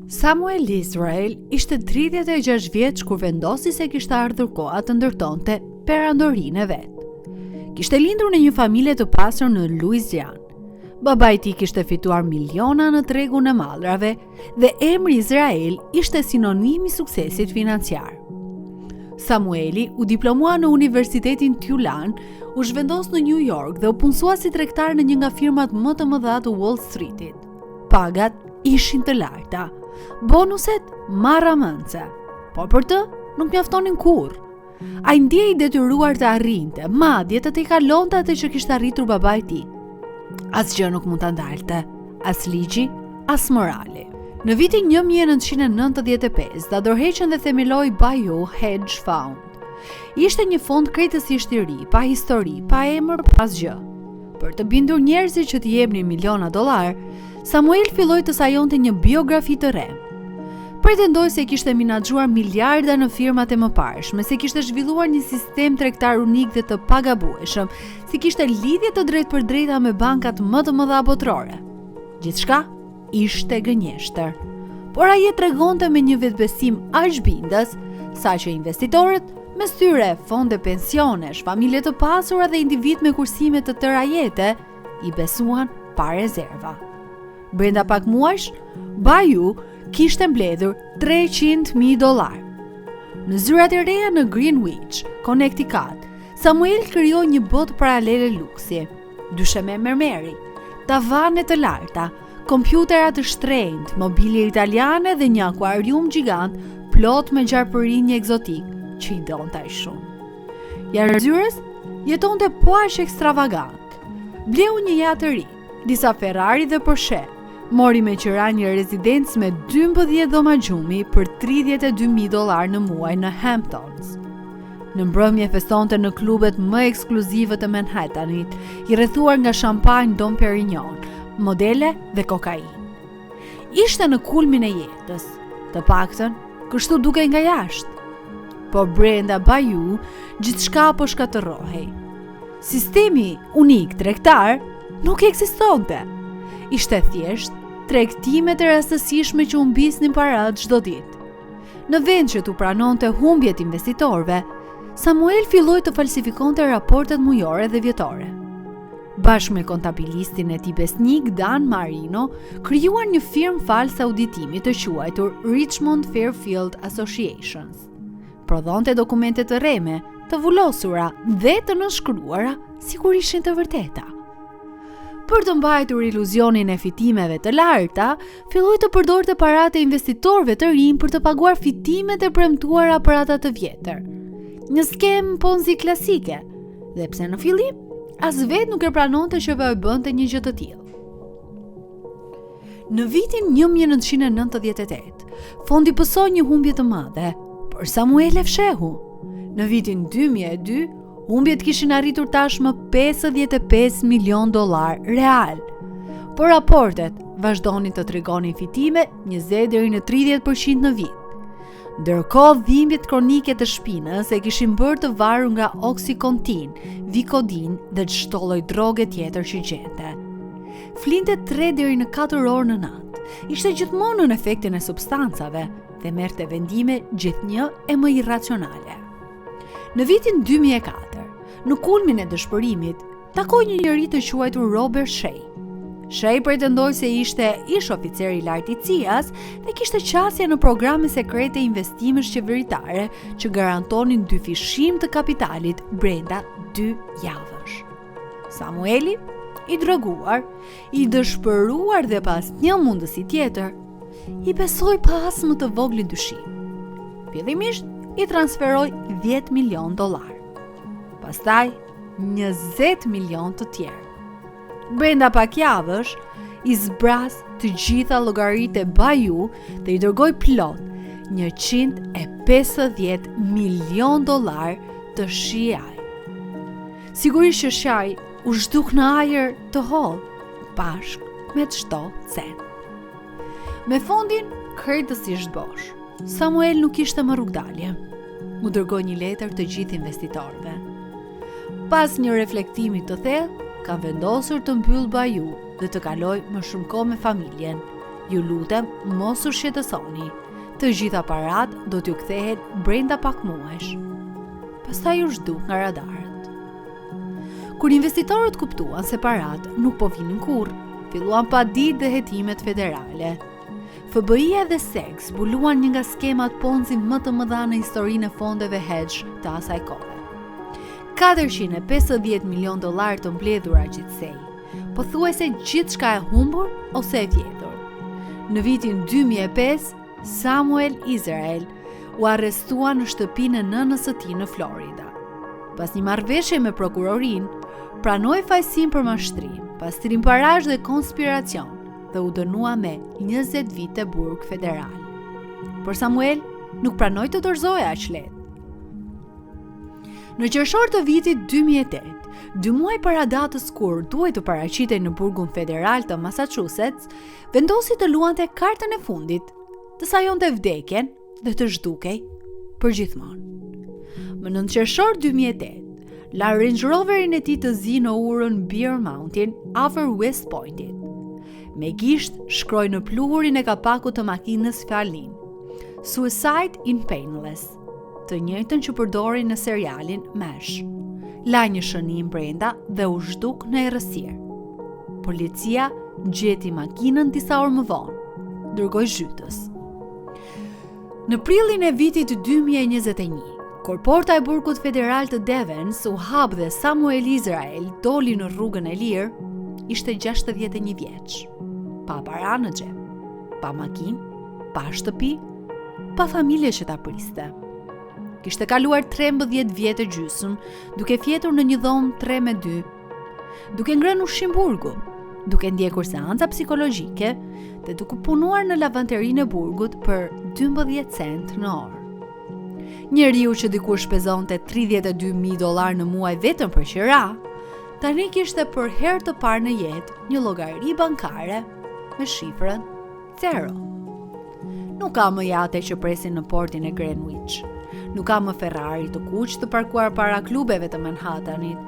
Samuel Israel ishte 36 vjeç kur vendosi se kishte ardhur koha të ndërtonte perandorinë e vet. Kishte lindur në një familje të pasur në Louisianë. Babai i tij kishte fituar miliona në tregun e mallrave dhe emri Israel ishte sinonim i suksesit financiar. Samueli u diplomua në Universitetin Tulane, u zhvendos në New York dhe u punësua si tregtar në një nga firmat më të mëdha të Wall Streetit. Pagat ishin të larta, bonuset marramëndse, por për të nuk mjaftonin kurrë. Ai ndjej i detyruar të arrinte, madje të t'i kalonte atë që kishte arritur babai i tij. Asgjë nuk mund ta ndalte, as ligji, as morali. Në vitin 1995, ta dorëheqën dhe themeloi Bayou Hedge Fund. Ishte një fond krejtësisht i ri, pa histori, pa emër, pa asgjë. Për të bindur njerëzit që t'i jepnin miliona dollar, Samuel filloi të sajonte një biografi të re. Pretendoi se kishte menaxhuar miliarda në firmat e mëparshme, se kishte zhvilluar një sistem tregtar unik dhe të pagabueshëm, se kishte lidhje të drejtpërdrejta me bankat më të mëdha botërore. Gjithçka ishte gënjeshtër. Por ai e tregonte me një vetbesim aqbindës, saqë investitorët, mes tyre fonde pensionesh, familje të pasura dhe individ me kursime të tëra jete, i besuan pa rezerva. Brenda pak muajsh, Bayou kishte mbledhur $300,000. Në zyrat e reja në Greenwich, Connecticut, Samuel krijoi një botë paralele luksi, dysheme mermeri, tavane të larta, kompjutera të shtrenjtë, mobilje italiane dhe një akuarium gjigant plot me gjarpërinj egzotik që i donte ai shumë. Jashtë zyres jetonte po aq ekstravagant. Bleu një jaht të ri, disa Ferrari dhe Porsche. Mori me qira një rezidencë me 12 dhoma gjumi për $32,000 në muaj në Hamptons. Në mbrëmje festonte në klubet më ekskluzive të Manhattanit, i rrethuar nga shampanjë Dom Perignon, modele dhe kokainë. Ishte në kulmin e jetës, të paktën kështu duke nga jashtë. Por brenda Bayou gjithçka po shkatërrohej. Sistemi unik tregtar nuk ekzistonte. Ishte thjesht tregtime të rastësishme që u mbisnin para çdo ditë. Në vend që t'u pranonte humbjet investitorëve, Samuel filloi të falsifikonte raportet mujore dhe vjetore. Bashkë me kontabilistin e tij besnik Dan Marino, krijuan një firmë false auditimi të quajtur Richmond Fairfield Associations. Prodhonte dokumente të rreme, të vullosura dhe të nënshkruara sikur ishin të vërteta. Për të mbajtur iluzionin e fitimeve të larta, filloi të përdorte paratë e investitorëve të rinj për të paguar fitimet e premtuara për ata të vjetër. Një skem Ponzi klasike, dhe pse në fillim as vetë nuk e pranonte që po e bënte një gjë të tillë. Në vitin 1998, fondi pësoi një humbje të madhe, por Samuel e fshehu. Në vitin 2002, humbjet kishin arritur tashmë $55 milion real. Por raportet vazhdonin të tregonin fitime 20 deri në 30% në vit. Ndërkohë dhimbjet kronike të shpinës e kishin bërë të varur nga Oxycontin, Vicodin dhe çdo lloj droge tjetër që gjente. Flinte 3 deri në 4 orë në natë. Ishte gjithmonë në efektin e substancave dhe merrte vendime gjithnjë e më irracionale. Në vitin 2004, në kulmin e dëshpërimit, takoi një njeri të quajtur Robert Shea. Shea pretendoi se ishte ish oficer i lartë i CIA-s dhe kishte qasje në programe sekrete investimesh qeveritare që garantonin dyfishim të kapitalit brenda 2 javësh. Samueli, i droguar, i dëshpëruar dhe pas një mundësi tjetër, i besoi pas më të voglin dyshim. Fillimisht i transferoi $10 milion. Pastaj 20 milion të tjerë. Brenda pak javësh, i zbras të gjitha llogaritë e Bayou dhe i dërgoi plot $150 milion të Shea. Sigurisht që Shea u zhduk në ajër të hollë, bashkë me çdo cent. Me fondin krejtësisht bosh, Samuel nuk ishte më rrugdalje. U dërgoi një letër të gjithë investitorëve. Pas një reflektimi të thellë, ka vendosur të mbyll Bayou dhe të kaloj më shumë kohë me familjen, Ju lutem, mos u shqetësoni. Të gjitha parat do t'ju kthehet brenda pak muajsh. Pastaj u zhduk nga radarët. Kur investitorët kuptuan se parat nuk po vinin kurrë, filluan pa ditë dhe hetimet federale. FBI-ja dhe SEC zbuluan një nga skemat Ponzi më të mëdha në historinë e fondeve hedge të asaj kohe. $450 milion të mbledhura gjithsej, pothuajse gjithçka e humbur ose e vjedhur. Në vitin 2005, Samuel Israel u arrestua në shtëpinë e nënës së tij në Florida. Pas një marrëveshje me prokurorin, pranoi fajsim për mashtrim, pastrim parash dhe konspiracion dhe u dënua me 20 vite burg federal. Por Samuel nuk pranoi të dorëzohej aq lehtë. Në qershor të vitit 2008, 2 muaj para datës kur duhej të paraqitej në burgun federal të Massachusetts, vendosi të luante kartën e fundit, të sajonte vdekjen dhe të zhdukej përgjithmonë. Më 9 qershor 2008, la Range Roverin e tij të zi në urën Bear Mountain afër West Pointit. Me gisht shkroi në pluhurin e kapakut të makinës fjalin "Suicide in Painless", të njëjtën që përdori në serialin MASH. La një shënim brenda dhe u zhduk në errësirë. Policia gjeti makinën disa orë më vonë, dërgoi zhytës. Në prillin e vitit 2021, kur porta e burgut federal të Devens u hap dhe Samuel Israel doli në rrugën e lirë, ishte 61 vjeç. Pa para në xhep, pa makinë, pa shtëpi, pa familje që ta priste. Kishte kaluar 13 vjet e gjysmë, duke fjetur në një dhomë 3x2, duke ngrënë ushqim burgu, duke ndjekur seanca psikologjike dhe duke punuar në lavanterinë e burgut për 12 cent në orë. Njeriu që dikur shpezonte $32,000 në muaj vetëm për qira, tani kishte për herë të parë në jetë një llogari bankare me shifrën 0. Nuk ka më jate që presin në portin e Greenwich. Nuk ka më Ferrari të kuq të parkuar para klubeve të Manhattanit.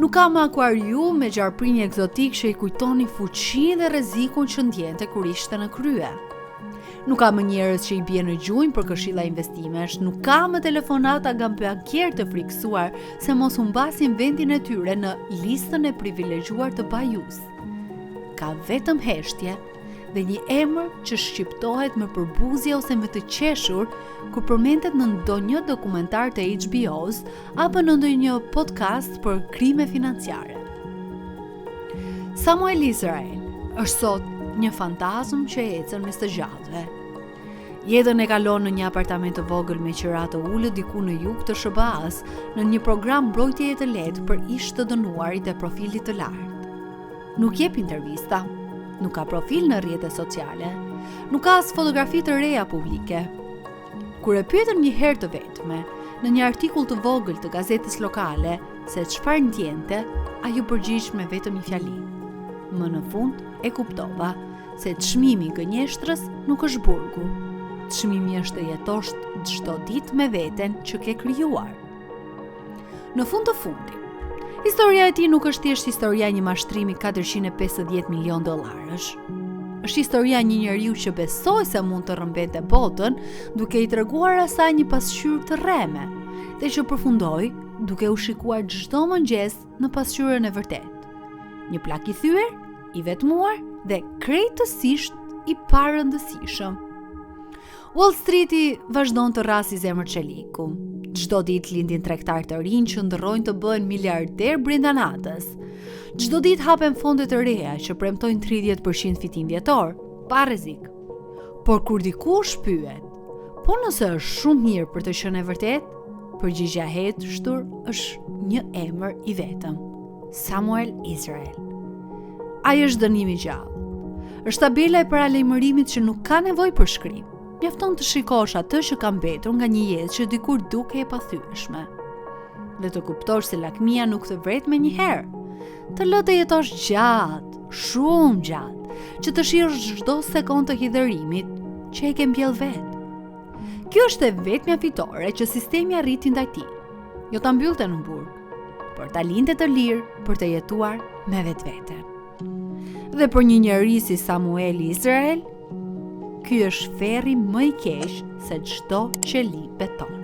Nuk ka më akuarium me gjarprinj egzotik që i kujtoni fuqinë dhe rrezikun që ndjente kur ishte në krye. Nuk ka më njerëz që i bie në gjunjë për këshilla investimesh, nuk ka më telefonata nga bankierë të friksuar se mos humbasin vendin e tyre në listën e privilegjuar të bajus. Ka vetëm heshtje dhe një emër që shqiptohet me përbuzje ose me të qeshur kur përmendet në ndonjë dokumentar të HBO-s apo në ndonjë podcast për krime financiare. Samuel Israel është sot një fantazm që ecën mes të gjallëve. Jetën e kalon në një apartament të vogël me qira të ulët diku në jug të SBA-s në një program mbrojtjeje të lehtë për ish të dënuarit e profilit të lartë. Nuk jep intervista, nuk ka profil në rrjetet sociale, nuk ka as fotografi të reja publike. Kur e pyetën një herë të vetme, në një artikull të vogël të gazetës lokale, se çfarë ndjente, ajo përgjigj me vetëm një fjali. Më në fund e kuptova se çmimi i gënjeshtrës nuk është burgu. Çmimi është të jetosh çdo ditë me veten që ke krijuar. Në fund të fundit, historia e tij nuk është thjesht historia një mashtrimi $450 milion. Është historia një njeriu që besoi se mund të rrëmbente botën duke i treguar asaj një pasqyrë të rreme dhe që përfundoi duke u shikuar çdo mëngjes në pasqyrën e vërtetë. Një plak i thyer, i vetmuar dhe krejtësisht i parëndësishëm. Wall Streeti vazhdon të rrasi zemër çeliku. Çdo ditë lindin tregtar të rinj që ndërrojnë të bëhen miliarder brenda natës. Çdo ditë hapen fonde të reja që premtojnë 30% fitim vjetor, pa rrezik. Por kur dikush pyet, po nëse është shumë mirë për të qenë e vërtetë, përgjigjja e heshtur është një emër i vetëm: Samuel Israel. Ai është dënimi i gjallë. Është tabela e paralajmërimit që nuk ka nevojë për shkrim. Mjafton të shikosh atë që ka mbetur nga një jetë që dikur duke e pathyeshme. Dhe të kuptosh se lakmia nuk të vret me një herë. Të lë të jetosh gjatë, shumë gjatë, që të shihësh çdo sekond të hidhërimit që e ke mbjell vetë. Kjo është e vetmja fitore që sistemi arriti ndaj tij. Jo ta mbyllte në burg, por ta lindte të lirë për të jetuar me vetveten. Dhe për një njerëz si Samuel Israel, ky është ferri më i keq se çdo qeli beton.